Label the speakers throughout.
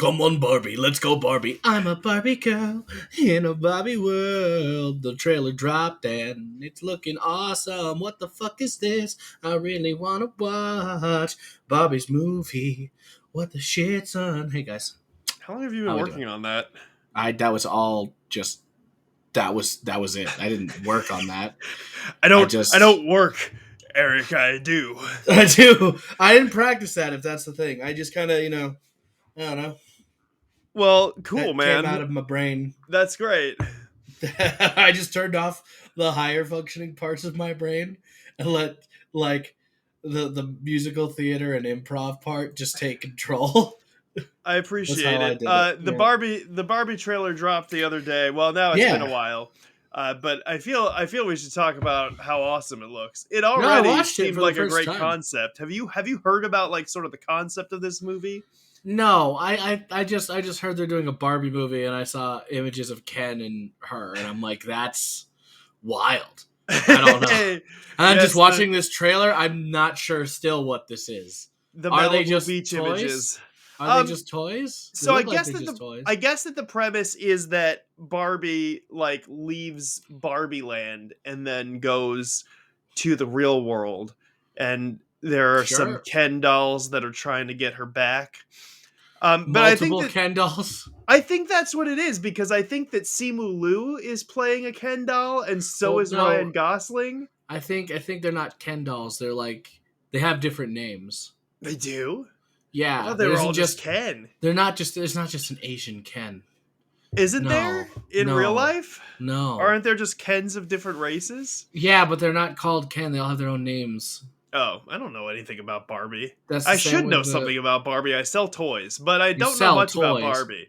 Speaker 1: Come on, Barbie, let's go, Barbie. I'm a Barbie girl in a Barbie world. The trailer dropped and it's looking awesome. What the fuck is this? I really want to watch Barbie's movie. What the shit, son? Hey, guys.
Speaker 2: How long have you been
Speaker 1: How we
Speaker 2: working
Speaker 1: doing?
Speaker 2: on that?
Speaker 1: That was all just that was it. I didn't work on that.
Speaker 2: I don't work, Eric. I do.
Speaker 1: I do. I didn't practice that. If that's the thing, I just kind of I don't know.
Speaker 2: Well, cool,
Speaker 1: That
Speaker 2: man.
Speaker 1: came out of my brain.
Speaker 2: That's great.
Speaker 1: I just turned off the higher functioning parts of my brain and let like the musical theater and improv part just take control.
Speaker 2: I appreciate
Speaker 1: I
Speaker 2: it.
Speaker 1: did it.
Speaker 2: The Barbie trailer dropped the other day. Well, now it's been a while. But I feel we should talk about how awesome it looks. It already seemed like a great concept. Have you heard about like sort of the concept of this movie?
Speaker 1: No, I just heard they're doing a Barbie movie and I saw images of Ken and her and I'm like, that's wild. I don't know. And I'm just watching this trailer. I'm not sure still what this is.
Speaker 2: Are they just beach toys? Images?
Speaker 1: Are they just toys?
Speaker 2: So I guess that the premise is that Barbie like leaves Barbie Land and then goes to the real world, and there are some Ken dolls that are trying to get her back. But I think
Speaker 1: Ken dolls.
Speaker 2: I think that's what it is, because I think that SImu Liu is playing a Ken doll, and so is Ryan Gosling.
Speaker 1: I think they're not Ken dolls. They're like they have different names.
Speaker 2: They do.
Speaker 1: Yeah,
Speaker 2: they were all just Ken.
Speaker 1: They're not just. There's not just an Asian Ken.
Speaker 2: Isn't there in real life?
Speaker 1: No.
Speaker 2: Aren't there just Kens of different races?
Speaker 1: Yeah, but they're not called Ken. They all have their own names.
Speaker 2: Oh, I don't know anything about Barbie. I should know something about Barbie. I sell toys, but I don't know much about Barbie.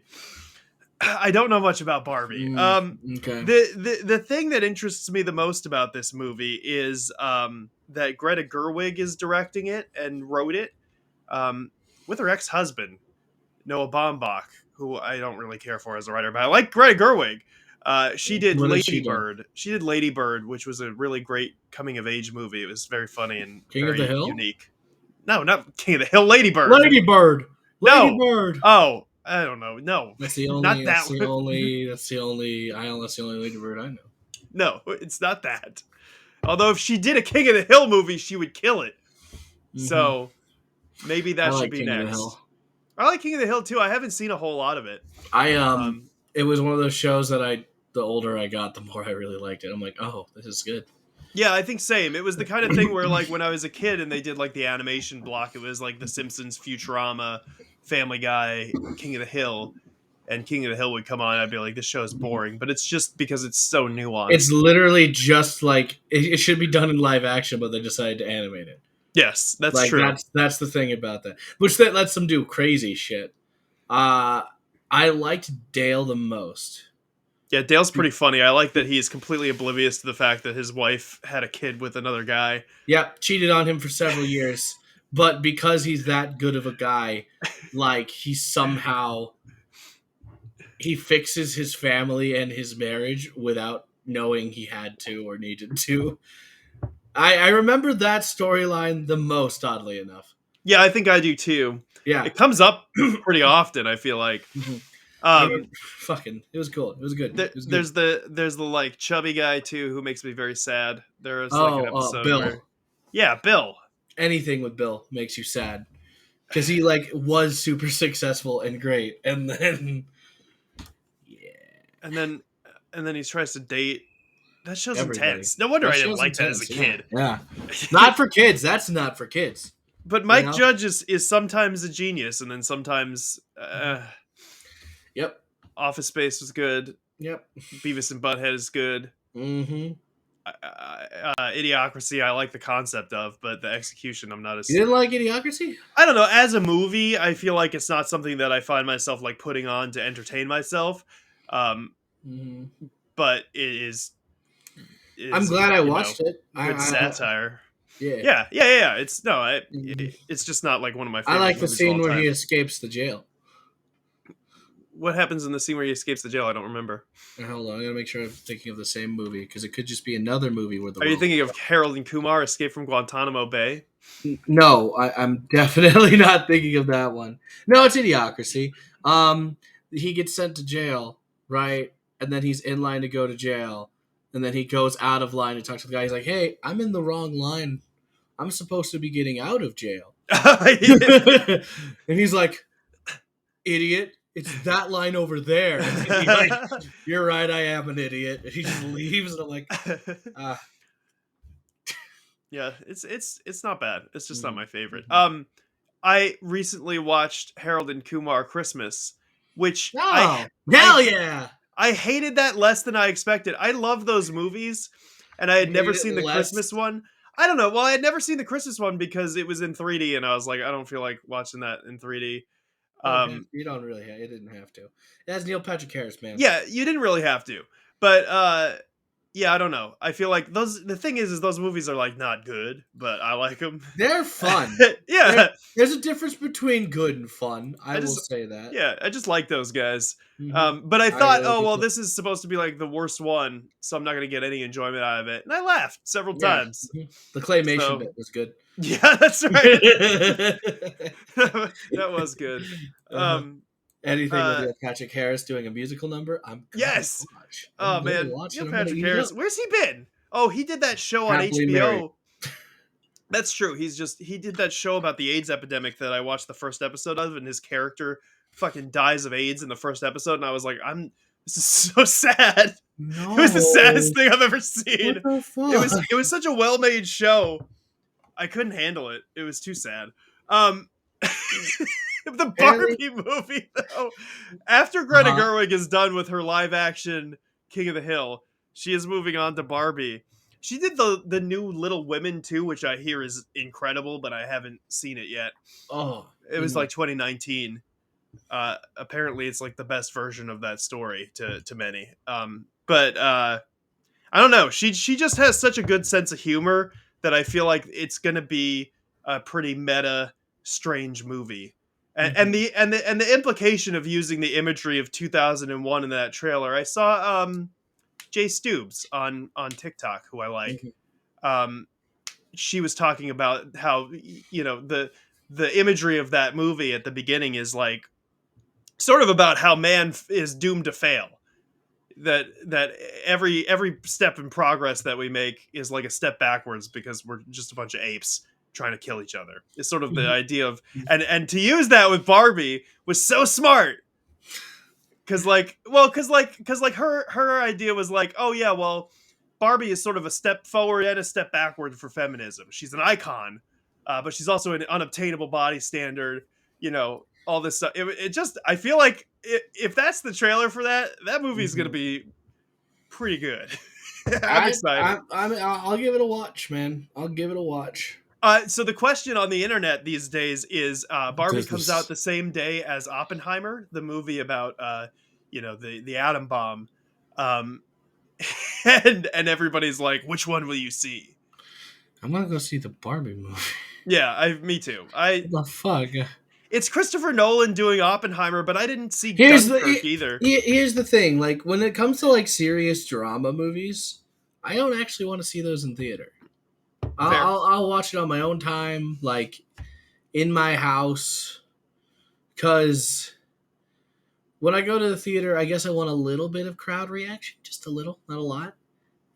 Speaker 2: I don't know much about Barbie.
Speaker 1: Okay.
Speaker 2: The thing that interests me the most about this movie is that Greta Gerwig is directing it and wrote it with her ex-husband, Noah Baumbach, who I don't really care for as a writer, but I like Greta Gerwig. She did Lady Bird. She did Lady Bird, which was a really great coming of age movie. It was very funny and very unique. No, not King of the Hill. Lady Bird.
Speaker 1: Lady Bird. Lady Bird.
Speaker 2: Oh, I don't know. No,
Speaker 1: that's the only.
Speaker 2: Not that
Speaker 1: that's the only. That's the only. That's the only Lady Bird I know.
Speaker 2: No, it's not that. Although if she did a King of the Hill movie, she would kill it. Mm-hmm. So maybe that should be King next. I like King of the Hill too. I haven't seen a whole lot of it.
Speaker 1: It was one of those shows that the older I got, the more I really liked it. I'm like, oh, this is good.
Speaker 2: Yeah, I think same. It was the kind of thing where, like, when I was a kid and they did, like, the animation block, it was, like, The Simpsons, Futurama, Family Guy, King of the Hill, and King of the Hill would come on, and I'd be like, this show is boring. But it's just because it's so nuanced.
Speaker 1: It's literally just, like, it should be done in live action, but they decided to animate it.
Speaker 2: Yes, that's true.
Speaker 1: That's the thing about that. Which that lets them do crazy shit. I liked Dale the most.
Speaker 2: Yeah, Dale's pretty funny. I like that he's completely oblivious to the fact that his wife had a kid with another guy.
Speaker 1: Yep, cheated on him for several years. But because he's that good of a guy, like, he fixes his family and his marriage without knowing he had to or needed to. I remember that storyline the most, oddly enough.
Speaker 2: Yeah, I think I do too.
Speaker 1: Yeah.
Speaker 2: It comes up pretty often, I feel like.
Speaker 1: It was cool. It was good.
Speaker 2: There's the like chubby guy too who makes me very sad. There is like an episode
Speaker 1: Bill.
Speaker 2: Bill.
Speaker 1: Anything with Bill makes you sad because he like was super successful and great, and then
Speaker 2: and then he tries to date. That show's intense. No wonder I didn't like that as a kid.
Speaker 1: Yeah. Not for kids. That's not for kids.
Speaker 2: But Mike Judge is sometimes a genius, and then sometimes.
Speaker 1: Yep.
Speaker 2: Office Space was good.
Speaker 1: Yep.
Speaker 2: Beavis and Butthead is good.
Speaker 1: Mm-hmm.
Speaker 2: Idiocracy, I like the concept of, but the execution, I'm not as.
Speaker 1: You didn't like Idiocracy?
Speaker 2: I don't know. As a movie, I feel like it's not something that I find myself like putting on to entertain myself. But it is.
Speaker 1: I'm glad I watched it.
Speaker 2: Good satire.
Speaker 1: Yeah.
Speaker 2: It's just not like one of my favorite.
Speaker 1: I like the scene where he escapes the jail.
Speaker 2: What happens in the scene where he escapes the jail? I don't remember.
Speaker 1: Hold on, I gotta make sure I'm thinking of the same movie because it could just be another movie where
Speaker 2: Are you thinking of Harold and Kumar Escape from Guantanamo Bay?
Speaker 1: No, I'm definitely not thinking of that one. No, it's Idiocracy. Um, he gets sent to jail, right? And then he's in line to go to jail, and then he goes out of line to talk to the guy. He's like, "Hey, I'm in the wrong line. I'm supposed to be getting out of jail." And he's like, "Idiot! It's that line over there." And he's like, "You're right. I am an idiot." And he just leaves, and I'm like, "Ah."
Speaker 2: Yeah, it's not bad. It's just not my favorite.
Speaker 1: Mhm.
Speaker 2: I recently watched Harold and Kumar Christmas, which
Speaker 1: Oh,
Speaker 2: I
Speaker 1: hell yeah!
Speaker 2: I hated that less than I expected. I love those movies, and I
Speaker 1: You
Speaker 2: had never
Speaker 1: hate it
Speaker 2: seen the
Speaker 1: less.
Speaker 2: Christmas one. I don't know. Well, I had never seen the Christmas one because it was in 3D, and I was like, I don't feel like watching that in 3D.
Speaker 1: Oh, man,
Speaker 2: Um,
Speaker 1: you don't really. It didn't have to. It has Neil Patrick Harris, man.
Speaker 2: yeah, you didn't really have to, but yeah, I don't know. I feel like those. The thing is those movies are like not good, but I like them.
Speaker 1: They're fun.
Speaker 2: Yeah,
Speaker 1: There's a difference between good and fun. I
Speaker 2: I
Speaker 1: will
Speaker 2: just
Speaker 1: say that.
Speaker 2: yeah, I just like those guys.
Speaker 1: Hmm.
Speaker 2: But I
Speaker 1: I
Speaker 2: thought,
Speaker 1: really
Speaker 2: oh
Speaker 1: do
Speaker 2: well,
Speaker 1: too.
Speaker 2: this is supposed to be like the worst one, so I'm not gonna get any enjoyment out of it. And I laughed several
Speaker 1: Yeah.
Speaker 2: times.
Speaker 1: Mhm. The claymation
Speaker 2: So
Speaker 1: bit was good.
Speaker 2: yeah, that's right. That was good.
Speaker 1: Uh-huh.
Speaker 2: Um,
Speaker 1: Anything with
Speaker 2: uh,
Speaker 1: Neil Patrick Harris doing a musical number, I'm gonna
Speaker 2: yes.
Speaker 1: watch. I'm
Speaker 2: Oh
Speaker 1: gonna
Speaker 2: man,
Speaker 1: watch
Speaker 2: Neil
Speaker 1: and I'm gonna
Speaker 2: Patrick
Speaker 1: eat it
Speaker 2: Harris.
Speaker 1: up.
Speaker 2: Where's he been? Oh, he did that show on
Speaker 1: Happily married.
Speaker 2: HBO. That's true. He did that show about the AIDS epidemic that I watched the first episode of, and his character fucking dies of AIDS in the first episode, and I was like, this is so sad. It was the saddest
Speaker 1: No.
Speaker 2: thing I've ever
Speaker 1: What
Speaker 2: seen.
Speaker 1: the fuck?
Speaker 2: It was such a well made show. I couldn't handle it. It was too sad. Um, the
Speaker 1: Apparently.
Speaker 2: Barbie movie though, after Greta
Speaker 1: Uh-huh.
Speaker 2: Gerwig is done with her live action King of the Hill, she is moving on to Barbie. She did the new Little Women too, which I hear is incredible, but I haven't seen it yet.
Speaker 1: Oh,
Speaker 2: It
Speaker 1: you
Speaker 2: was
Speaker 1: know.
Speaker 2: like 2019. Apparently, it's like the best version of that story to many. But I don't know. She just has such a good sense of humor that I feel like it's gonna be a pretty meta, strange movie.
Speaker 1: Mhm.
Speaker 2: And the implication of using the imagery of 2001 in that trailer. I saw Jay Stubes on TikTok, who I like.
Speaker 1: Mhm.
Speaker 2: Um, she was talking about how the imagery of that movie at the beginning is like sort of about how man is doomed to fail, that every step in progress that we make is like a step backwards because we're just a bunch of apes trying to kill each other. It's sort of the
Speaker 1: Mhm.
Speaker 2: idea of and to use that with Barbie was so smart because like her idea was like, oh yeah, well, Barbie is sort of a step forward and a step backward for feminism. She's an icon, but she's also an unobtainable body standard. All this stuff. It just I feel like if that's the trailer for that movie is going to
Speaker 1: Mhm.
Speaker 2: be pretty good. I'm excited.
Speaker 1: I'll give it a watch, man. I'll give it a watch.
Speaker 2: So the question on the internet these days is Barbie
Speaker 1: Does
Speaker 2: comes out
Speaker 1: this?
Speaker 2: the same day as Oppenheimer, the movie about the atom bomb, um, and everybody's like, which one will you see?
Speaker 1: I'm gonna go see the Barbie movie.
Speaker 2: Yeah, me too.
Speaker 1: What the fuck?
Speaker 2: It's Christopher Nolan doing Oppenheimer, but I didn't see
Speaker 1: Here's
Speaker 2: Dunkirk either.
Speaker 1: here's the thing. Like when it comes to like serious drama movies, I don't actually want to see those in theater.
Speaker 2: Fair.
Speaker 1: I'll watch it on my own time, like in my house, because when I go to the theater, I guess I want a little bit of crowd reaction, just a little, not a lot,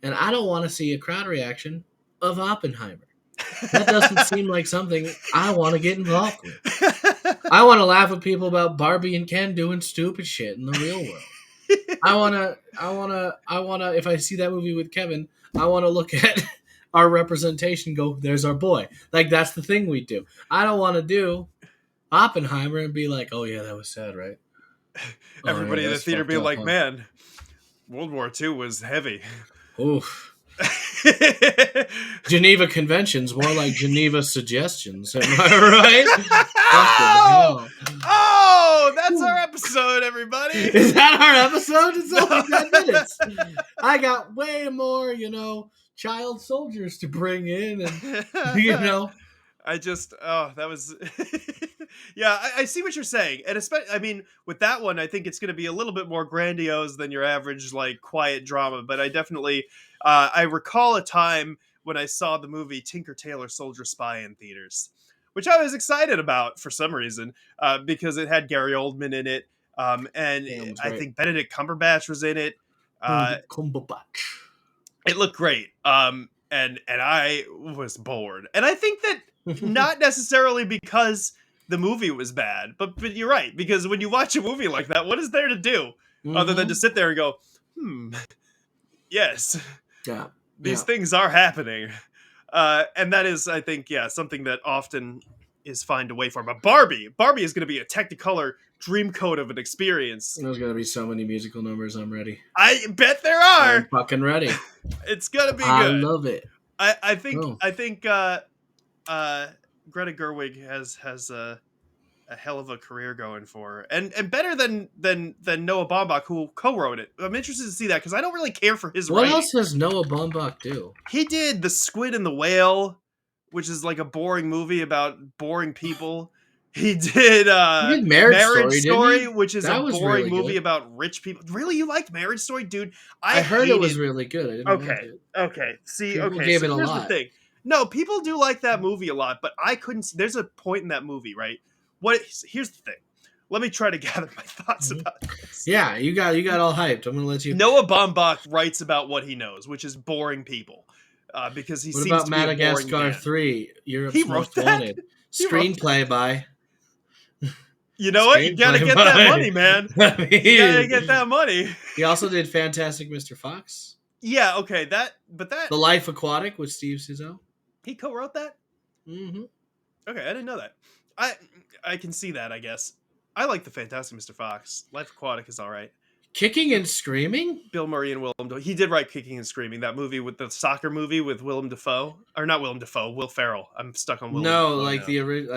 Speaker 1: and I don't want to see a crowd reaction of Oppenheimer. That doesn't seem like something I want to get involved with. I want to laugh at people about Barbie and Ken doing stupid shit in the real world. I wanna. If I see that movie with Kevin, I wanna look at our representation. Go, there's our boy. Like that's the thing we do. I don't want to do Oppenheimer and be like, oh yeah, that was sad, right? Oh yeah,
Speaker 2: Everybody in the
Speaker 1: that's
Speaker 2: theater
Speaker 1: fucked
Speaker 2: being
Speaker 1: up,
Speaker 2: like,
Speaker 1: huh?
Speaker 2: man, World War II was heavy.
Speaker 1: Oof. Geneva Conventions, more like Geneva Suggestions. Am I right? Fucking
Speaker 2: oh,
Speaker 1: hell.
Speaker 2: oh, that's our episode, everybody.
Speaker 1: Is that our episode? It's only
Speaker 2: No.
Speaker 1: 10 minutes. I got way more, child soldiers to bring in and.
Speaker 2: That was, yeah, I see what you're saying. And especially, I mean, with that one, I think it's going to be a little bit more grandiose than your average, like, quiet drama. But I definitely, I recall a time when I saw the movie Tinker Tailor Soldier Spy in theaters, which I was excited about for some reason, because it had Gary Oldman in it. And
Speaker 1: Damn, it's
Speaker 2: I
Speaker 1: great.
Speaker 2: think Benedict Cumberbatch was in it.
Speaker 1: Cumberbatch.
Speaker 2: It looked great. And I was bored. And I think that not necessarily because the movie was bad, but you're right, because when you watch a movie like that, what is there to do other than to sit there and go, yes,
Speaker 1: Yeah,
Speaker 2: these
Speaker 1: yeah.
Speaker 2: things are happening. And that is, I think, yeah, something that often is fined away from. But Barbie is going to be a Technicolor dreamcoat of an experience.
Speaker 1: There's gonna be so many musical numbers. I'm ready.
Speaker 2: I bet there
Speaker 1: I'm
Speaker 2: are.
Speaker 1: fucking ready.
Speaker 2: It's gonna be
Speaker 1: I
Speaker 2: good.
Speaker 1: love it.
Speaker 2: I think
Speaker 1: Oh.
Speaker 2: Greta Gerwig has a hell of a career going for her, and better than Noah Baumbach, who co-wrote it. I'm interested to see that because I don't really care for his
Speaker 1: What
Speaker 2: writing.
Speaker 1: else does Noah Baumbach do?
Speaker 2: He did The Squid and the Whale, which is like a boring movie about boring people. He did
Speaker 1: He did
Speaker 2: Marriage
Speaker 1: Didn't
Speaker 2: Story,
Speaker 1: he?
Speaker 2: which is a
Speaker 1: That was
Speaker 2: boring
Speaker 1: really
Speaker 2: movie
Speaker 1: good.
Speaker 2: about rich people. Really, you liked Marriage Story, dude?
Speaker 1: I heard it was
Speaker 2: hated.
Speaker 1: really good. I didn't like
Speaker 2: Okay,
Speaker 1: it.
Speaker 2: okay. See,
Speaker 1: People
Speaker 2: okay.
Speaker 1: gave
Speaker 2: So
Speaker 1: it a
Speaker 2: here's the
Speaker 1: lot.
Speaker 2: thing. No, people do like that movie a lot, but I couldn't. There's a point in that movie, right? Here's the thing. Let me try to gather my thoughts
Speaker 1: Mhm.
Speaker 2: about this.
Speaker 1: Yeah, you got all hyped. I'm gonna let you.
Speaker 2: Noah Baumbach writes about what he knows, which is boring people, because he
Speaker 1: What
Speaker 2: seems
Speaker 1: about
Speaker 2: to be a boring
Speaker 1: Madagascar
Speaker 2: man.
Speaker 1: 3,
Speaker 2: He
Speaker 1: Europe's
Speaker 2: wrote
Speaker 1: Most
Speaker 2: that.
Speaker 1: Wanted?
Speaker 2: He wrote.
Speaker 1: Screenplay by.
Speaker 2: You know what? You gotta
Speaker 1: Screenplay
Speaker 2: get that
Speaker 1: by.
Speaker 2: money, man.
Speaker 1: I
Speaker 2: You gotta
Speaker 1: mean,
Speaker 2: get that money.
Speaker 1: he also did Fantastic Mr. Fox,
Speaker 2: Yeah. Okay. That
Speaker 1: The Life Aquatic with Steve Zissou.
Speaker 2: he co-wrote that.
Speaker 1: Mm-hmm.
Speaker 2: Okay, I didn't know that. I can see that. I guess I like the Fantastic Mr. Fox. Life Aquatic is all right.
Speaker 1: Kicking and Screaming?
Speaker 2: Bill Murray and Willem Dafoe. He did write Kicking and Screaming, that movie with the soccer movie with Willem Dafoe, or not Willem Dafoe, Will Ferrell. I'm stuck on Willem
Speaker 1: No,
Speaker 2: Dafoe
Speaker 1: like
Speaker 2: now.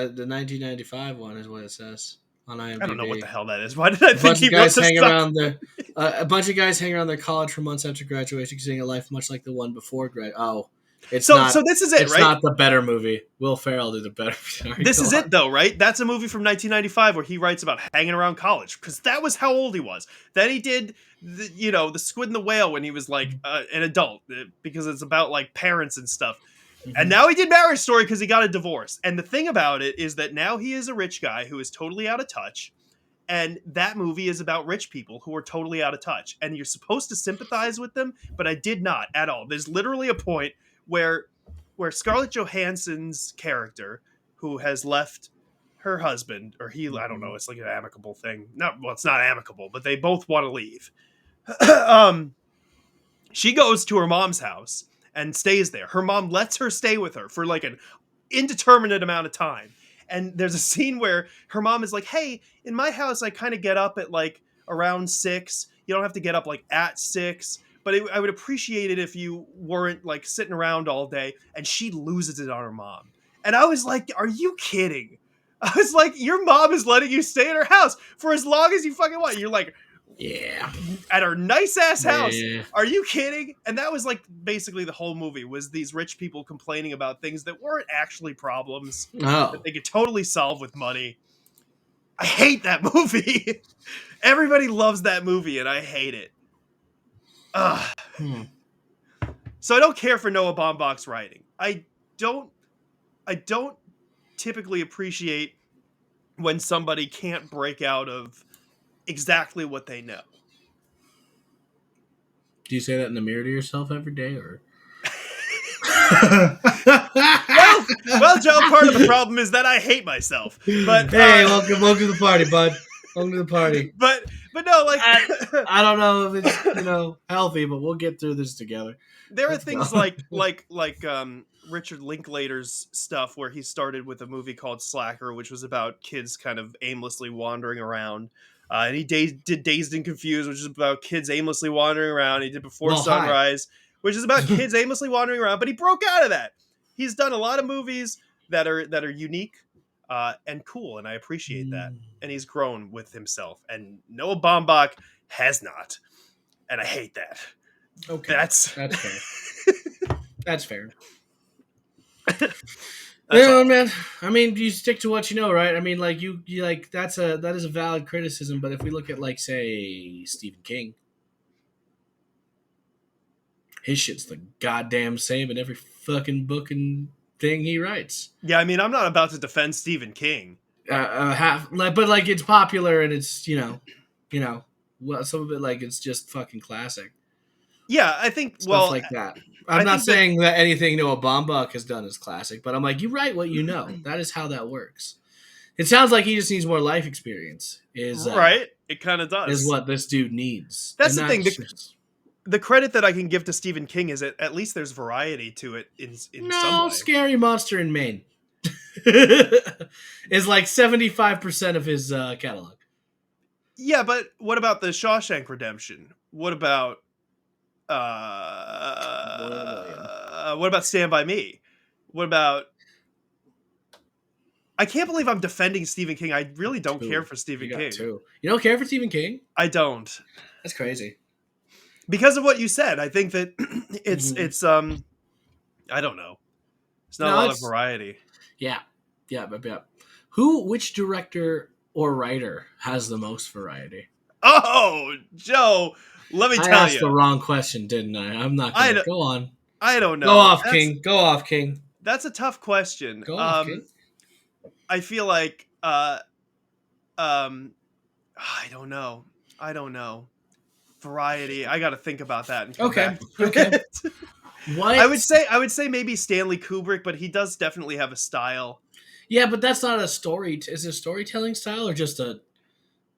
Speaker 1: the 1995 one is what it says on
Speaker 2: I don't know what
Speaker 1: IMDb.
Speaker 2: the hell that is. Why did I
Speaker 1: A
Speaker 2: think
Speaker 1: bunch
Speaker 2: he
Speaker 1: of
Speaker 2: wrote
Speaker 1: guys
Speaker 2: the
Speaker 1: hang
Speaker 2: soccer?
Speaker 1: around their a bunch of guys hang around their college for months after graduation, singing a life much like the one before grad. Oh, it's
Speaker 2: So
Speaker 1: not.
Speaker 2: this is it,
Speaker 1: It's
Speaker 2: right?
Speaker 1: not the better movie. Will Ferrell did the better. Sorry,
Speaker 2: This
Speaker 1: go
Speaker 2: is
Speaker 1: on.
Speaker 2: it though, right? That's a movie from 1995 where he writes about hanging around college because that was how old he was. Then he did, the Squid and the Whale when he was like an adult, because it's about like parents and stuff. And
Speaker 1: Mhm.
Speaker 2: now he did Marriage Story because he got a divorce. And the thing about it is that now he is a rich guy who is totally out of touch. And that movie is about rich people who are totally out of touch. And you're supposed to sympathize with them, but I did not at all. There's literally a point where Scarlett Johansson's character, who has left her husband, or I don't know, it's like an amicable thing. It's not amicable, but they both want to leave. um, she goes to her mom's house and stays there. Her mom lets her stay with her for like an indeterminate amount of time. And there's a scene where her mom is like, "Hey, in my house, I kind of get up at like around 6. You don't have to get up like at 6, but I would appreciate it if you weren't like sitting around all day." And she loses it on her mom. And I was like, "Are you kidding?" I was like, "Your mom is letting you stay in her house for as long as you fucking want." You're like,
Speaker 1: Yeah.
Speaker 2: at her nice ass house.
Speaker 1: Yeah.
Speaker 2: Are you kidding? And that was like basically the whole movie was these rich people complaining about things that weren't actually problems that
Speaker 1: Oh.
Speaker 2: they could totally solve with money. I hate that movie. Everybody loves that movie and I hate it. Ugh.
Speaker 1: Hmm.
Speaker 2: So I don't care for Noah Baumbach's writing. Don't I don't typically appreciate when somebody can't break out of exactly what they know.
Speaker 1: Do you say that in the mirror to yourself every day, or?
Speaker 2: Well, Joe, part of the problem is that I hate myself. But
Speaker 1: Hey, welcome to the party, bud. Welcome to the party.
Speaker 2: but no, like
Speaker 1: I don't know if it's healthy, but we'll get through this together.
Speaker 2: there are
Speaker 1: Let's go.
Speaker 2: things like Richard Linklater's stuff where he started with a movie called Slacker, which was about kids kind of aimlessly wandering around. And he did Dazed and Confused, which is about kids aimlessly wandering around. He did Before
Speaker 1: Well, hi.
Speaker 2: Sunrise, which is about kids aimlessly wandering around. But he broke out of that. He's done a lot of movies that are unique and cool, and I appreciate that. And he's grown with himself. And Noah Baumbach has not, and I hate that.
Speaker 1: Okay,
Speaker 2: That's
Speaker 1: fair. That's fair.
Speaker 2: That's all.
Speaker 1: Man. I mean, you stick to what you know, right? I mean, like you like that is a valid criticism. But if we look at like say Stephen King, his shit's the goddamn same in every fucking book and thing he writes.
Speaker 2: Yeah, I mean, I'm not about to defend Stephen King.
Speaker 1: But like it's popular and it's You know, well, some of it like it's just fucking classic
Speaker 2: Yeah, I think.
Speaker 1: stuff
Speaker 2: Well,
Speaker 1: like that. I'm
Speaker 2: I
Speaker 1: not
Speaker 2: think that
Speaker 1: saying that anything Noah Baumbach has done is classic, but I'm like, you write what you know. That is how that works. It sounds like he just needs more life experience.
Speaker 2: right. It kind of
Speaker 1: Is
Speaker 2: does.
Speaker 1: what this dude needs,
Speaker 2: That's
Speaker 1: and
Speaker 2: the thing.
Speaker 1: that's just
Speaker 2: The credit that I can give to Stephen King is that at least there's variety to it in some
Speaker 1: no
Speaker 2: way.
Speaker 1: scary monster in Maine. Is like 75% of his catalog.
Speaker 2: Yeah, but what about the Shawshank Redemption?
Speaker 1: One in a million.
Speaker 2: What about Stand by Me? What about? I can't believe I'm defending Stephen King. I really don't care
Speaker 1: Two.
Speaker 2: for
Speaker 1: You
Speaker 2: Stephen
Speaker 1: got
Speaker 2: King.
Speaker 1: two. You don't care for Stephen King?
Speaker 2: I don't,
Speaker 1: That's crazy.
Speaker 2: because of what you said. I think that
Speaker 1: Hmm.
Speaker 2: it's I don't know. There's not a
Speaker 1: No,
Speaker 2: lot of
Speaker 1: it's
Speaker 2: variety.
Speaker 1: yeah, yeah. Which director or writer has the most variety?
Speaker 2: Oh, Joe, let me
Speaker 1: I
Speaker 2: tell
Speaker 1: asked
Speaker 2: you.
Speaker 1: the wrong question, didn't I? I'm not
Speaker 2: I
Speaker 1: gonna
Speaker 2: don't,
Speaker 1: go on.
Speaker 2: I don't
Speaker 1: Go
Speaker 2: know.
Speaker 1: off, King. Go off, King.
Speaker 2: That's a tough question.
Speaker 1: Go off, King.
Speaker 2: I feel like um I don't know. I don't know. Variety. I got to think about that and come
Speaker 1: Okay,
Speaker 2: back with
Speaker 1: okay.
Speaker 2: it.
Speaker 1: What?
Speaker 2: I would say maybe Stanley Kubrick, but he does definitely have a style.
Speaker 1: Yeah, but that's not a story. Is it a storytelling style or just a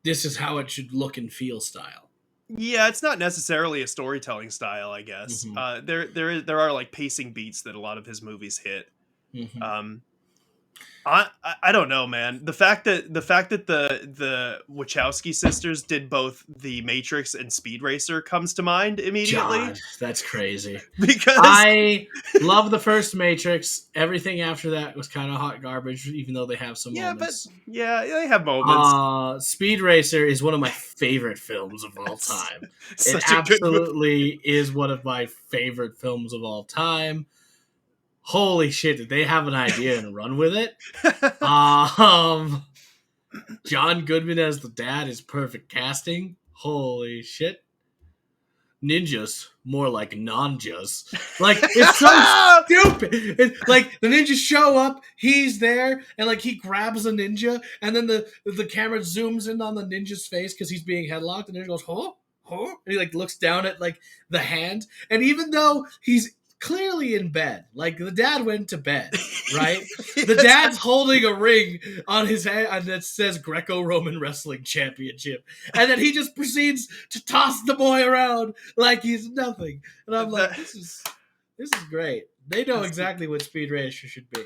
Speaker 1: this is how it should look and feel style?
Speaker 2: Yeah, it's not necessarily a storytelling style, I guess.
Speaker 1: Hmm.
Speaker 2: There are like pacing beats that a lot of his movies hit.
Speaker 1: Hmm.
Speaker 2: Um I don't know, man. The fact that the Wachowski sisters did both The Matrix and Speed Racer comes to mind immediately
Speaker 1: God, that's crazy.
Speaker 2: because
Speaker 1: I love the first Matrix. Everything after that was kind of hot garbage, even though they have some
Speaker 2: yeah, but
Speaker 1: moments.
Speaker 2: yeah, they have moments.
Speaker 1: Speed Racer is one of my favorite films of all
Speaker 2: It's
Speaker 1: time. It
Speaker 2: such a good movie.
Speaker 1: absolutely is one of my favorite films of all time. Holy shit, did they have an idea and run with it? Um, John Goodman as the dad is perfect casting. Holy shit. Ninjas, more like nonjas. Like, it's so stupid. Like, the ninjas show up, he's there, and like he grabs a ninja, and then the camera zooms in on the ninja's face because he's being headlocked, and the ninja goes, huh? Huh? And he like looks down at like the hand, and even though he's clearly in bed, like the dad went to bed, right? The
Speaker 2: Yes,
Speaker 1: dad's holding a ring on his hand that says Greco-Roman Wrestling Championship, and then he just proceeds to toss the boy around like he's nothing. And I'm like,
Speaker 2: that-
Speaker 1: this is great. They know
Speaker 2: that's-
Speaker 1: exactly what Speed Racer should be.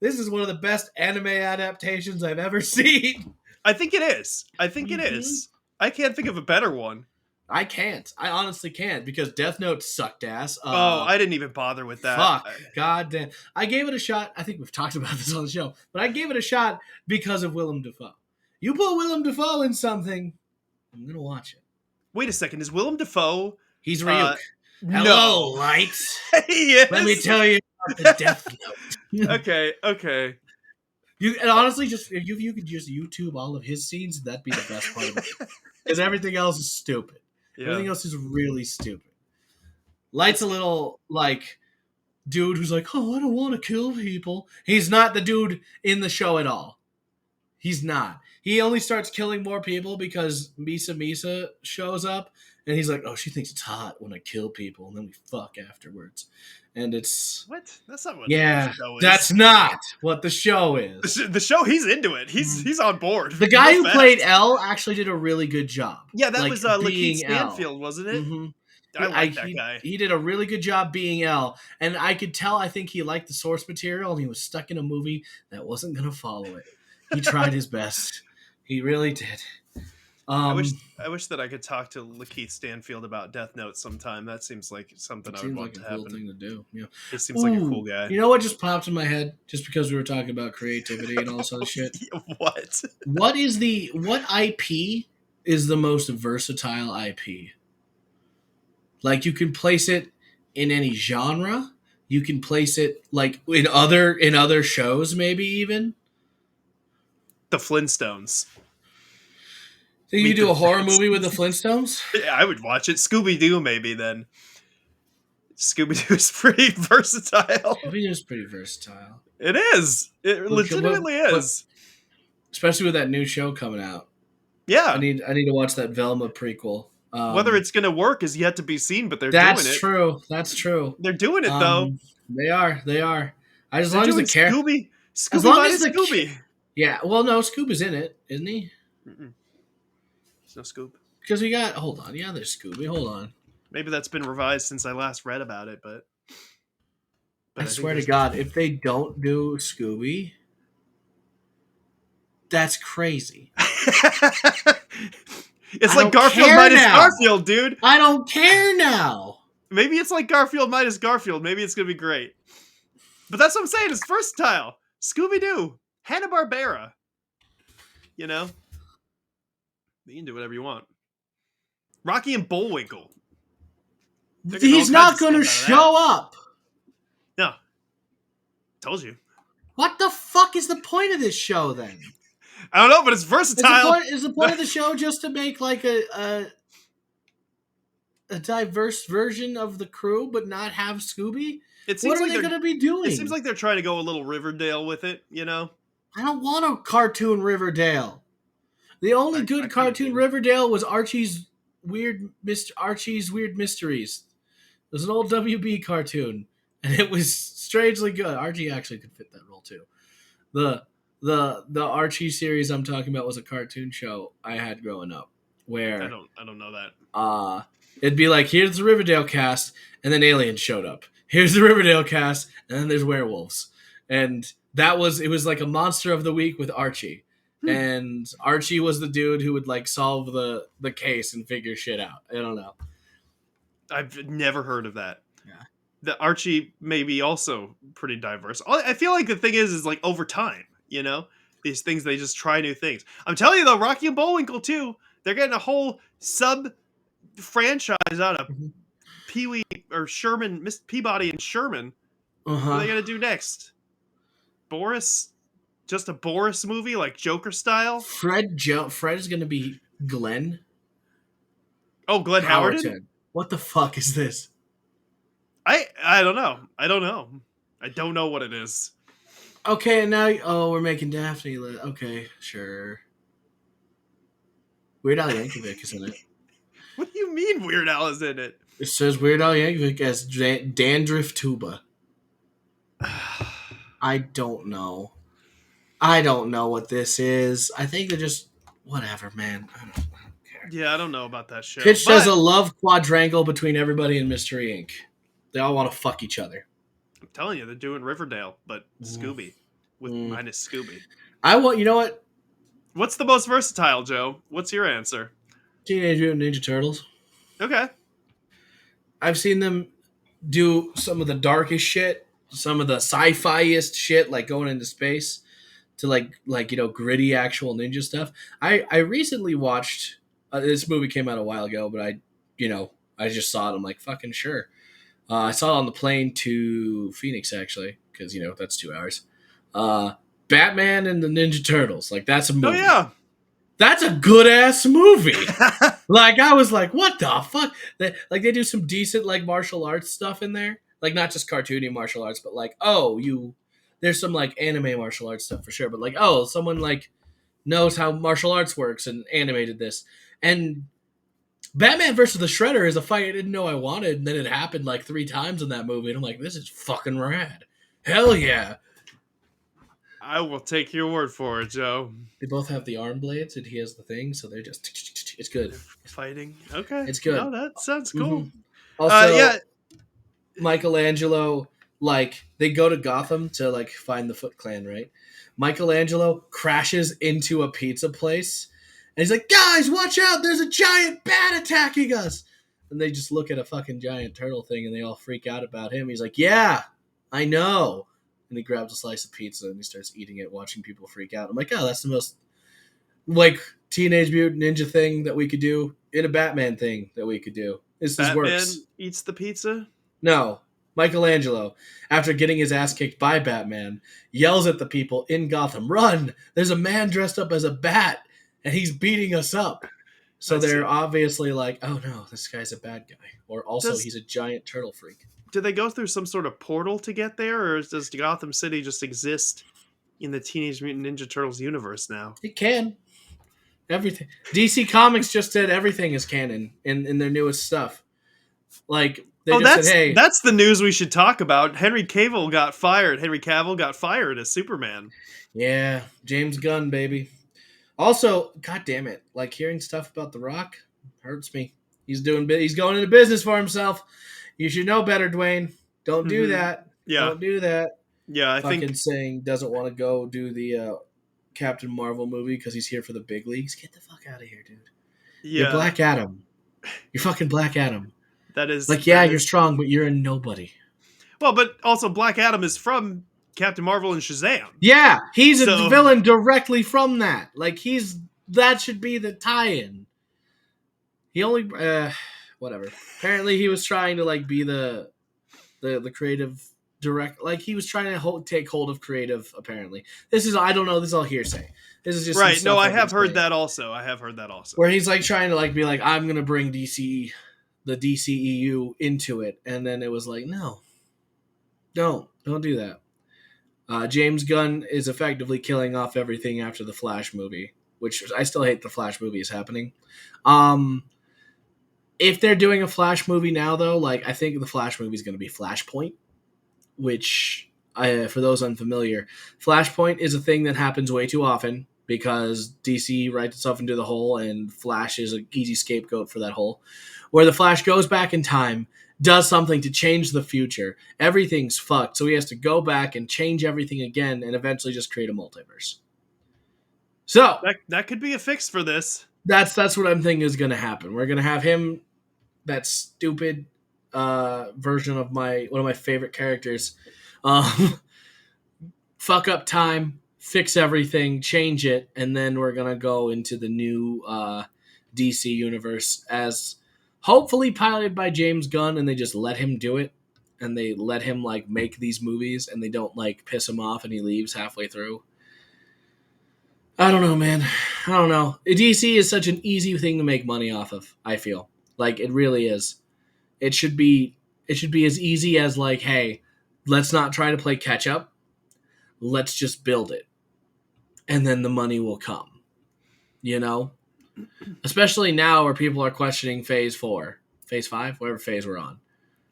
Speaker 1: This is one of the best anime adaptations I've ever seen.
Speaker 2: I think it is. I think it
Speaker 1: Mhm.
Speaker 2: is. I can't think of a better one.
Speaker 1: I can't. I honestly can't because Death Note sucked ass.
Speaker 2: Oh, I didn't even bother with that.
Speaker 1: Fuck. God damn. I gave it a shot. I think we've talked about this on the show, but I gave it a shot because of Willem Dafoe. You put Willem Dafoe in something, I'm gonna watch it.
Speaker 2: Wait a second. Is Willem Dafoe?
Speaker 1: He's Ryuk.
Speaker 2: Uh,
Speaker 1: Hello,
Speaker 2: no.
Speaker 1: light.
Speaker 2: He is.
Speaker 1: Let me tell you about the Death Note.
Speaker 2: Okay. Okay.
Speaker 1: You and honestly, just if you could just YouTube all of his scenes, that'd be the best part of it. Because everything else is stupid.
Speaker 2: Yeah.
Speaker 1: Everything else is really stupid. Light's a little like dude who's like, oh, I don't want to kill people. He's not the dude in the show at all. He's not. He only starts killing more people because Misa shows up, and he's like, oh, she thinks it's hot when I kill people, and then we fuck afterwards. And it's
Speaker 2: What? That's not what
Speaker 1: yeah,
Speaker 2: the show is.
Speaker 1: that's not what the show is.
Speaker 2: The show. He's into it. He's on board.
Speaker 1: The guy
Speaker 2: Real
Speaker 1: who
Speaker 2: fast.
Speaker 1: played L actually did a really good job.
Speaker 2: Yeah, that
Speaker 1: like,
Speaker 2: was Lakeith
Speaker 1: being L.
Speaker 2: Stanfield, wasn't it?
Speaker 1: Mm-hmm.
Speaker 2: I like that guy.
Speaker 1: He did a really good job being L, and I could tell. I think he liked the source material, and he was stuck in a movie that wasn't going to follow it. He tried his best. He really did.
Speaker 2: I wish that I could talk to Lakeith Stanfield about Death Note sometime. That seems like something I would
Speaker 1: seems
Speaker 2: want
Speaker 1: like
Speaker 2: to
Speaker 1: a cool
Speaker 2: happen.
Speaker 1: thing to do. Yeah.
Speaker 2: He seems like a cool guy.
Speaker 1: You know what just popped in my head just because we were talking about creativity and all this other shit?
Speaker 2: What?
Speaker 1: What IP is the most versatile IP? Like you can place it in any genre. You can place it like in other shows, maybe even.
Speaker 2: The Flintstones.
Speaker 1: Think you do a horror movie with the Flintstones?
Speaker 2: Yeah, I would watch it. Scooby Doo, maybe then. Scooby Doo is pretty versatile.
Speaker 1: Scooby Doo's pretty versatile.
Speaker 2: It is. It legitimately is.
Speaker 1: Especially with that new show coming out.
Speaker 2: Yeah.
Speaker 1: I need to watch that Velma prequel.
Speaker 2: Whether it's gonna work is yet to be seen, but they're doing
Speaker 1: That's
Speaker 2: it.
Speaker 1: true. That's true.
Speaker 2: They're doing it though.
Speaker 1: They are. They are. As
Speaker 2: They're
Speaker 1: long as the
Speaker 2: doing
Speaker 1: care,
Speaker 2: Scooby,
Speaker 1: as
Speaker 2: Scooby
Speaker 1: long as
Speaker 2: minus
Speaker 1: the
Speaker 2: Scooby.
Speaker 1: yeah. Well, no, Scoob is in it, isn't he?
Speaker 2: Mm-mm. There's no Scoob.
Speaker 1: Because we got. Hold on. Yeah, there's Scooby. Hold on.
Speaker 2: Maybe that's been revised since I last read about it, but
Speaker 1: I
Speaker 2: I think
Speaker 1: swear to
Speaker 2: there's no
Speaker 1: God,
Speaker 2: Scoob.
Speaker 1: if they don't do Scooby, that's crazy.
Speaker 2: It's
Speaker 1: I
Speaker 2: like
Speaker 1: don't
Speaker 2: Garfield
Speaker 1: care
Speaker 2: minus
Speaker 1: now.
Speaker 2: Garfield, dude.
Speaker 1: I don't care now.
Speaker 2: Maybe it's like Garfield minus Garfield. Maybe it's gonna be great. But that's what I'm saying. It's versatile. Scooby Doo, Hanna Barbera. You know, you can do whatever you want. Rocky and Bullwinkle.
Speaker 1: He's not going to show up.
Speaker 2: No, told you.
Speaker 1: What the fuck is the point of this show then?
Speaker 2: I don't know, but it's versatile.
Speaker 1: Is the point of the show just to make like a diverse version of the crew, but not have Scooby? What are they going to be doing?
Speaker 2: It seems like they're trying to go a little Riverdale with it, you know?
Speaker 1: I don't want a cartoon Riverdale. The only good cartoon Riverdale was Archie's Weird Mysteries. It was an old WB cartoon, and it was strangely good. Archie actually could fit that role too. The Archie series I'm talking about was a cartoon show I had growing up, where
Speaker 2: I don't know that.
Speaker 1: It'd be like, here's the Riverdale cast, and then aliens showed up. Here's the Riverdale cast, and then there's werewolves. And it was like a monster of the week with Archie. And Archie was the dude who would like solve the case and figure shit out. I don't know.
Speaker 2: I've never heard of that.
Speaker 1: Yeah.
Speaker 2: The Archie may be also pretty diverse. I feel like the thing is like over time, you know? These things, they just try new things. I'm telling you though, Rocky and Bullwinkle too, they're getting a whole sub franchise out of Pee-wee or Sherman, Miss Peabody and Sherman. What are they gonna do next? Boris? Just a Boris movie, like Joker style?
Speaker 1: Fred is gonna be Glenn.
Speaker 2: Oh, Glenn Howerton?
Speaker 1: What the fuck is this?
Speaker 2: I don't know. I don't know what it is.
Speaker 1: Okay, and now we're making Daphne. Okay, sure. Weird Al Yankovic is in it.
Speaker 2: What do you mean Weird Al is in it?
Speaker 1: It says Weird Al Yankovic as Dandruff Tuba. I don't know. I don't know what this is. I think they're just whatever, man. I don't care.
Speaker 2: Yeah, I don't know about that show.
Speaker 1: Pitched as a love quadrangle between everybody and Mystery Inc. They all want to fuck each other.
Speaker 2: I'm telling you, they're doing Riverdale, but Scooby with minus Scooby.
Speaker 1: You know what?
Speaker 2: What's the most versatile, Joe? What's your answer?
Speaker 1: Teenage Mutant Ninja Turtles.
Speaker 2: Okay.
Speaker 1: I've seen them do some of the darkest shit, some of the sci-fi-est shit, like going into space, to like gritty actual ninja stuff. I recently watched this movie came out a while ago, but I just saw it. I'm like, fucking sure. I saw it on the plane to Phoenix actually, because that's 2 hours. Batman and the Ninja Turtles, like that's a movie.
Speaker 2: Oh yeah,
Speaker 1: that's a good ass movie. Like I was like, what the fuck? They do some decent like martial arts stuff in there, like not just cartoony martial arts, but like there's some like anime martial arts stuff for sure. But like someone like knows how martial arts works and animated this. And Batman versus the Shredder is a fight I didn't know I wanted, and then it happened like 3 times in that movie, and I'm like, this is fucking rad. Hell yeah.
Speaker 2: I will take your word for it, Joe.
Speaker 1: They both have the arm blades, and he has the thing, so they're just... It's good.
Speaker 2: Fighting. Okay.
Speaker 1: It's good.
Speaker 2: No, that sounds cool.
Speaker 1: Mm-hmm. Also,
Speaker 2: yeah.
Speaker 1: Michelangelo, like, they go to Gotham to, like, find the Foot Clan, right? Michelangelo crashes into a pizza place, and he's like, guys, watch out! There's a giant bat attacking us! And they just look at a fucking giant turtle thing, and they all freak out about him. He's like, yeah, I know. And he grabs a slice of pizza, and he starts eating it, watching people freak out. I'm like, oh, that's the most, like, Teenage Mutant Ninja thing that we could do in a Batman thing that we could do. This works.
Speaker 2: Batman eats the pizza?
Speaker 1: No. Michelangelo, after getting his ass kicked by Batman, yells at the people in Gotham, run! There's a man dressed up as a bat, and he's beating us up. So they're obviously like, oh no, this guy's a bad guy. Or also he's a giant turtle freak.
Speaker 2: Do they go through some sort of portal to get there, or does Gotham City just exist in the Teenage Mutant Ninja Turtles universe now?
Speaker 1: It can. Everything. DC Comics just said everything is canon in their newest stuff. Like they
Speaker 2: Oh,
Speaker 1: just said, hey,
Speaker 2: that's the news we should talk about. Henry Cavill got fired. Henry Cavill got fired as Superman.
Speaker 1: yeah, James Gunn, baby. Also, god damn it, like hearing stuff about The Rock hurts me. He's going into business for himself. You should know better, Dwayne. Don't do
Speaker 2: Hmm.
Speaker 1: that.
Speaker 2: Yeah,
Speaker 1: Don't do that.
Speaker 2: yeah. I
Speaker 1: Fucking
Speaker 2: think
Speaker 1: saying doesn't want to go do the Captain Marvel movie because he's here for the big leagues. Get the fuck out of here, dude. You're
Speaker 2: yeah.
Speaker 1: Black Adam. You're fucking Black Adam. Like, yeah,
Speaker 2: That
Speaker 1: you're
Speaker 2: is
Speaker 1: strong, but you're a nobody.
Speaker 2: well, but also Black Adam is from Captain Marvel and Shazam.
Speaker 1: Yeah, he's a
Speaker 2: So
Speaker 1: villain directly from that. Like, that should be the tie-in. He only whatever. Apparently, he was trying to like be the creative direct. Like he was trying to take hold of creative. Apparently, this is I don't know. This is all hearsay. This is just some
Speaker 2: right. No,
Speaker 1: stuff
Speaker 2: I
Speaker 1: I've been
Speaker 2: have heard
Speaker 1: saying.
Speaker 2: that also. I have heard that also.
Speaker 1: Where he's like trying to like be like I'm gonna bring the DCEU into it, and then it was like no, don't do that. James Gunn is effectively killing off everything after the Flash movie, which I still hate the Flash movie is happening. If they're doing a Flash movie now, though, like I think the Flash movie is going to be Flashpoint, which, for those unfamiliar, Flashpoint is a thing that happens way too often because DC writes itself into the hole, and Flash is an easy scapegoat for that hole. Where the Flash goes back in time, does something to change the future, everything's fucked, so he has to go back and change everything again, and eventually just create a multiverse. So
Speaker 2: That could be a fix for this.
Speaker 1: that's what I'm thinking is going to happen. We're going to have him, that stupid version of one of my favorite characters, um, fuck up time, fix everything, change it, and then we're gonna go into the new DC universe as hopefully piloted by James Gunn, and they just let him do it, and they let him like make these movies, and they don't like piss him off, and he leaves halfway through. I don't know, man. I don't know. DC is such an easy thing to make money off of. I feel like it really is. It should be as easy as like, hey, let's not try to play catch up. Let's just build it. And then the money will come. You know? Especially now where people are questioning phase 4. Phase 5? Whatever phase we're on.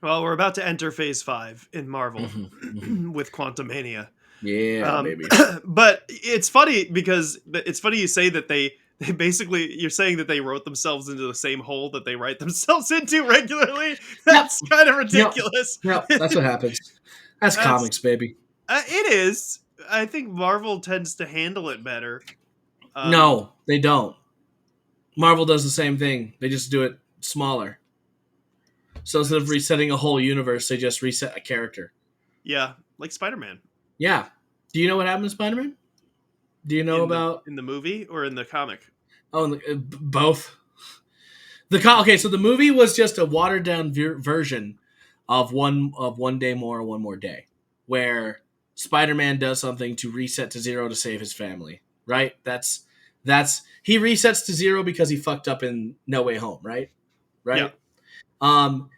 Speaker 2: Well, we're about to enter Phase 5 in Marvel
Speaker 1: Mm-hmm, mm-hmm.
Speaker 2: with Quantumania.
Speaker 1: Yeah, baby.
Speaker 2: But it's funny because it's funny you say that they basically you're saying that they wrote themselves into the same hole that they write themselves into regularly.
Speaker 1: Yep.
Speaker 2: That's kind of ridiculous.
Speaker 1: Yep. That's what happens. That's comics, baby.
Speaker 2: It is. I think Marvel tends to handle it better.
Speaker 1: No, they don't. Marvel does the same thing. They just do it smaller. So instead of resetting a whole universe, they just reset a character.
Speaker 2: Yeah, like Spider-Man.
Speaker 1: Yeah. Do you know what happened to Spider-Man? Do you know about
Speaker 2: in the movie or in the comic?
Speaker 1: Oh, both. Okay, so the movie was just a watered down version of one day more, one more day, where Spider-Man does something to reset to zero to save his family. Right? That's he resets to zero because he fucked up in No Way Home. Right?
Speaker 2: Yeah.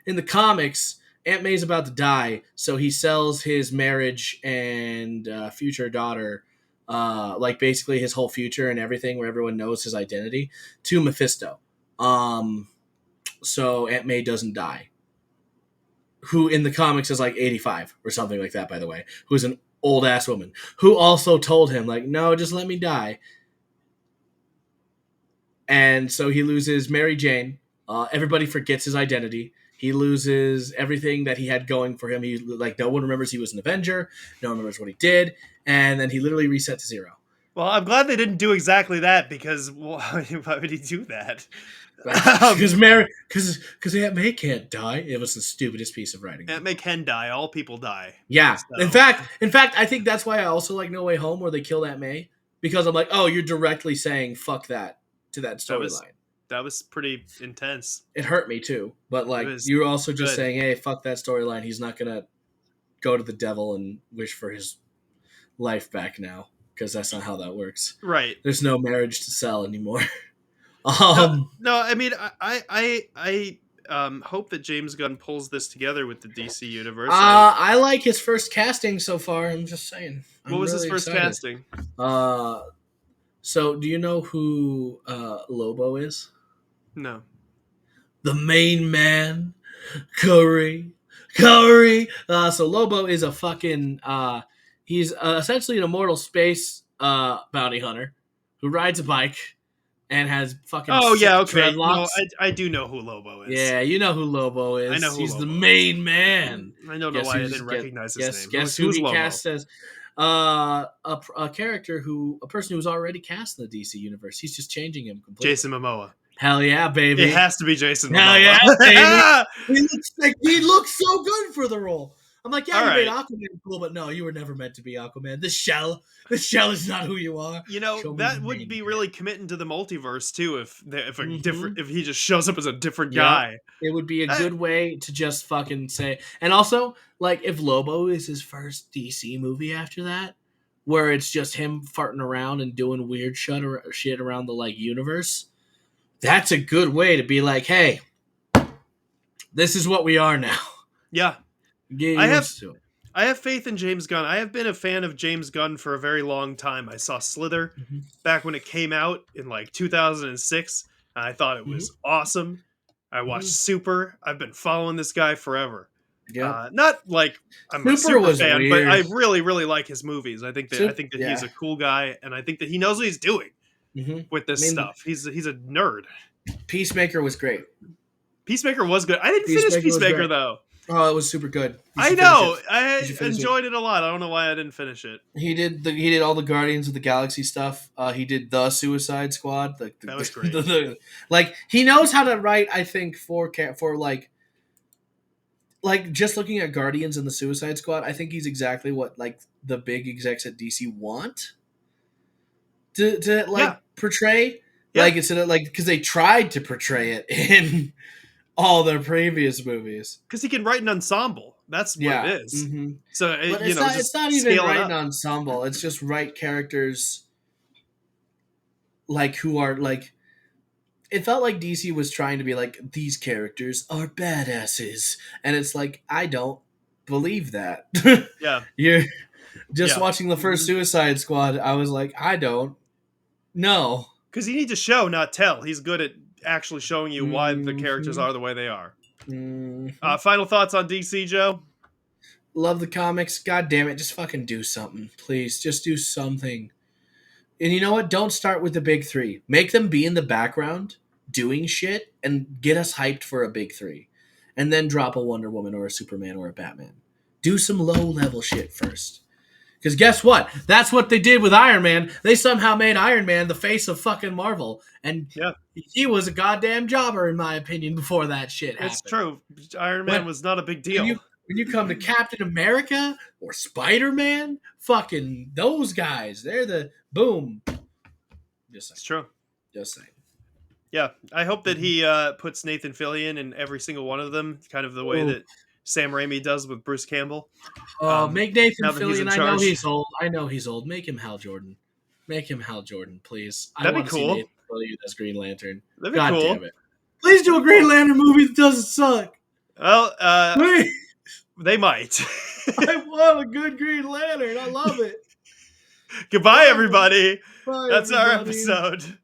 Speaker 1: In the comics, Aunt May's about to die, so he sells his marriage and future daughter, like basically his whole future and everything, where everyone knows his identity, to Mephisto. So Aunt May doesn't die. Who in the comics is like 85 or something like that, by the way, who's an old ass woman, who also told him, like, no, just let me die. And so he loses Mary Jane. Everybody forgets his identity. He loses everything that he had going for him. He like no one remembers he was an Avenger. No one remembers what he did, and then he literally reset to zero.
Speaker 2: Well, I'm glad they didn't do exactly that because why would he do that?
Speaker 1: Because Aunt May can't die. It was the stupidest piece of writing.
Speaker 2: Aunt May can die. All people die.
Speaker 1: Yeah.
Speaker 2: So.
Speaker 1: In fact, I think that's why I also like No Way Home, where they kill Aunt May, because I'm like, oh, you're directly saying fuck that to that storyline.
Speaker 2: That was pretty intense.
Speaker 1: It hurt me too, but like you're also just saying, hey, fuck that storyline. He's not gonna go to the devil and wish for his life back now, because that's not how that works.
Speaker 2: Right.
Speaker 1: There's no marriage to sell anymore.
Speaker 2: No, I mean, I hope that James Gunn pulls this together with the DC universe.
Speaker 1: I like his first casting so far. I'm just saying.
Speaker 2: What was his first casting?
Speaker 1: So, do you know who Lobo is?
Speaker 2: No.
Speaker 1: The main man, Curry. Curry. So Lobo is a fucking. He's essentially an immortal space bounty hunter who rides a bike and has fucking
Speaker 2: Oh yeah,
Speaker 1: sick
Speaker 2: okay. No,
Speaker 1: dreadlocks.
Speaker 2: I do know who Lobo is.
Speaker 1: Yeah, you know who Lobo
Speaker 2: I know
Speaker 1: is.
Speaker 2: who
Speaker 1: He's the
Speaker 2: Lobo is.
Speaker 1: main man.
Speaker 2: I don't know
Speaker 1: Guess
Speaker 2: why I
Speaker 1: who's
Speaker 2: didn't recognize his name.
Speaker 1: guess who
Speaker 2: Who's
Speaker 1: he
Speaker 2: Lobo?
Speaker 1: cast as a character a person who was already cast in the DC universe. He's just changing him completely.
Speaker 2: Jason Momoa.
Speaker 1: Hell yeah,
Speaker 2: It
Speaker 1: baby.
Speaker 2: has to be Jason
Speaker 1: Hell
Speaker 2: Momoa.
Speaker 1: yeah, baby. He looks so good for the role. I'm like, yeah,
Speaker 2: All
Speaker 1: you made
Speaker 2: right.
Speaker 1: Aquaman cool, but no, you were never meant to be Aquaman. This shell is not who you are.
Speaker 2: You know,
Speaker 1: Show me
Speaker 2: that
Speaker 1: the
Speaker 2: would
Speaker 1: main
Speaker 2: be
Speaker 1: man.
Speaker 2: really committing to the multiverse too if a
Speaker 1: Mhm.
Speaker 2: different if he just shows up as a different
Speaker 1: Yep.
Speaker 2: guy.
Speaker 1: It would be a
Speaker 2: I-
Speaker 1: good way to just fucking say. And also, like, if Lobo is his first DC movie after that, where it's just him farting around and doing weird shit around the like universe, that's a good way to be like, hey, this is what we are now.
Speaker 2: yeah.
Speaker 1: Get
Speaker 2: I have
Speaker 1: used to it.
Speaker 2: I have faith in James Gunn. I have been a fan of James Gunn for a very long time. I saw Slither
Speaker 1: Mhm.
Speaker 2: back when it came out in like 2006. And I thought it
Speaker 1: Mhm.
Speaker 2: was awesome. I watched
Speaker 1: Mhm.
Speaker 2: Super. I've been following this guy forever.
Speaker 1: Yep.
Speaker 2: Not like I'm a
Speaker 1: Super
Speaker 2: super
Speaker 1: was
Speaker 2: fan, but I
Speaker 1: weird.
Speaker 2: really, really like his movies. I think that he's
Speaker 1: Yeah.
Speaker 2: a cool guy, and I think that he knows what he's doing
Speaker 1: I
Speaker 2: with this
Speaker 1: mean,
Speaker 2: stuff. He's a nerd.
Speaker 1: Peacemaker was great.
Speaker 2: Peacemaker was good. I didn't finish
Speaker 1: Peacemaker was
Speaker 2: Peacemaker
Speaker 1: great.
Speaker 2: though.
Speaker 1: Oh, it was super good. You
Speaker 2: I
Speaker 1: should finish it.
Speaker 2: know.
Speaker 1: You
Speaker 2: I
Speaker 1: should finish it.
Speaker 2: enjoyed it a lot. I don't know why I didn't finish it.
Speaker 1: He did all the Guardians of the Galaxy stuff. He did the Suicide Squad.
Speaker 2: That was great.
Speaker 1: Like he knows how to write. I think for just looking at Guardians and the Suicide Squad, I think he's exactly what like the big execs at DC want to
Speaker 2: Yeah.
Speaker 1: like portray.
Speaker 2: Yeah.
Speaker 1: Like instead of like because they tried to portray it in all their previous movies.
Speaker 2: Because he can write an ensemble. That's what it
Speaker 1: Yeah.
Speaker 2: is.
Speaker 1: Mm-hmm.
Speaker 2: So
Speaker 1: But
Speaker 2: you know,
Speaker 1: it's
Speaker 2: just
Speaker 1: not even
Speaker 2: scale it
Speaker 1: right an
Speaker 2: up.
Speaker 1: ensemble. It's just right characters like who are like it felt like DC was trying to be like these characters are badasses and it's like I don't believe that.
Speaker 2: Yeah.
Speaker 1: You're just
Speaker 2: Yeah.
Speaker 1: watching the first Suicide Squad, I was like I don't know.
Speaker 2: Because you need to show, not tell. He's good at actually showing you why the characters
Speaker 1: Mm-hmm.
Speaker 2: are the way they are.
Speaker 1: Mm-hmm.
Speaker 2: Final thoughts on DC, Joe?
Speaker 1: Love the comics. God damn it, just fucking do something. Please, just do something. And you know what? Don't start with the big three. Make them be in the background doing shit and get us hyped for a big three. And then drop a Wonder Woman or a Superman or a Batman. Do some low level shit first. Because guess what? That's what they did with Iron Man. They somehow made Iron Man the face of fucking Marvel. And
Speaker 2: Yeah,
Speaker 1: he was a goddamn jobber, in my opinion, before that shit
Speaker 2: it's
Speaker 1: happened.
Speaker 2: true. Iron Man
Speaker 1: But
Speaker 2: was not a big
Speaker 1: when
Speaker 2: deal.
Speaker 1: you come to Captain America or Spider Man, fucking those guys, they're the boom. Just saying.
Speaker 2: It's true.
Speaker 1: Just saying.
Speaker 2: Yeah, I hope that he puts Nathan Fillion in every single one of them, kind of the way
Speaker 1: Ooh.
Speaker 2: that Sam Raimi does with Bruce Campbell.
Speaker 1: Make Nathan
Speaker 2: Now that he's in
Speaker 1: Fillion. I know
Speaker 2: charge.
Speaker 1: he's old. I know he's old. Make him Hal Jordan. Make him Hal Jordan, please. I
Speaker 2: That'd be
Speaker 1: want to see
Speaker 2: cool.
Speaker 1: Nathan Fillion as Green Lantern.
Speaker 2: That'd be
Speaker 1: God
Speaker 2: cool.
Speaker 1: damn it. Please do a Green Lantern movie that doesn't suck.
Speaker 2: Well,
Speaker 1: Please.
Speaker 2: they might.
Speaker 1: I want a good Green Lantern. I love it.
Speaker 2: Goodbye, everybody.
Speaker 1: Bye,
Speaker 2: That's our
Speaker 1: everybody.
Speaker 2: episode.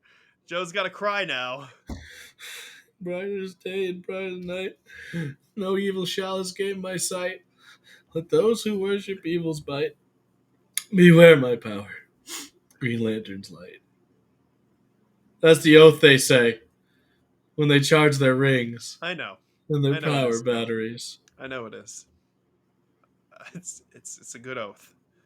Speaker 2: Joe's got to cry now.
Speaker 1: Brighter is day and brighter night. No evil shall escape my sight. Let those who worship evil's bite. Beware my power. Green Lantern's light. That's the oath they say when they charge their rings
Speaker 2: I know.
Speaker 1: and their
Speaker 2: I know it
Speaker 1: power
Speaker 2: is.
Speaker 1: batteries.
Speaker 2: I know it is. It's a good oath.